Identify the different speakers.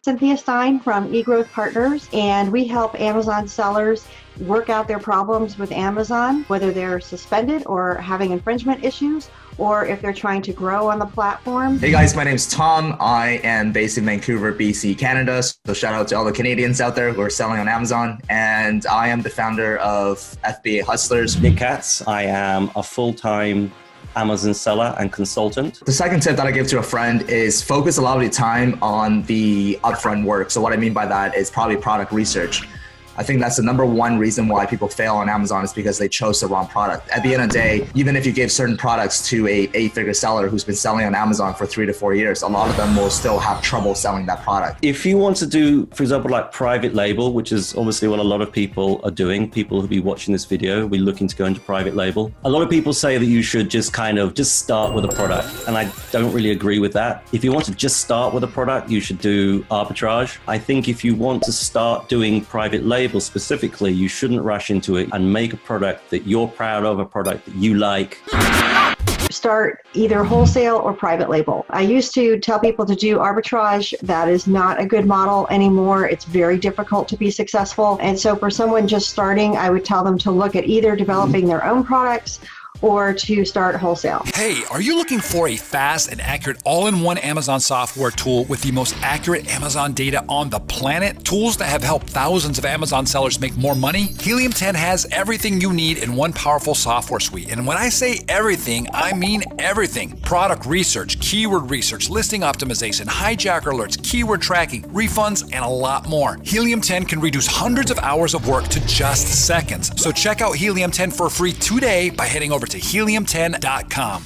Speaker 1: Cynthia Stine from Egrowth Partners, and we help Amazon sellers work out their problems with Amazon, whether they're suspended or having infringement issues, or if they're trying to grow on the platform.
Speaker 2: Hey guys, my name's Tom. I am based in Vancouver, BC, Canada. So shout out to all the Canadians out there who are selling on Amazon. And I am the founder of FBA Hustlers.
Speaker 3: Hey Katz, I am a full-time Amazon seller and consultant.
Speaker 2: The second tip that I give to a friend is focus a lot of your time on the upfront work. So what I mean by that is probably product research. I think that's the number one reason why people fail on Amazon is because they chose the wrong product. At the end of the day, even if you give certain products to a 8-figure seller who's been selling on Amazon for 3 to 4 years, a lot of them will still have trouble selling that product.
Speaker 3: If you want to do, for example, like private label, which is obviously what a lot of people are doing, people who'll be watching this video will be looking to go into private label. A lot of people say that you should just start with a product, and I don't really agree with that. If you want to just start with a product, you should do arbitrage. I think if you want to start doing private label specifically, you shouldn't rush into it and make a product that you're proud of, a product that you like.
Speaker 1: Start either wholesale or private label. I used to tell people to do arbitrage. That is not a good model anymore. It's very difficult to be successful. And so for someone just starting, I would tell them to look at either developing their own products or to start wholesale.
Speaker 4: Hey, are you looking for a fast and accurate all-in-one Amazon software tool with the most accurate Amazon data on the planet? Tools that have helped thousands of Amazon sellers make more money? Helium 10 has everything you need in one powerful software suite. And when I say everything, I mean everything. Product research, keyword research, listing optimization, hijacker alerts, keyword tracking, refunds, and a lot more. Helium 10 can reduce hundreds of hours of work to just seconds. So check out Helium 10 for free today by heading over to helium10.com.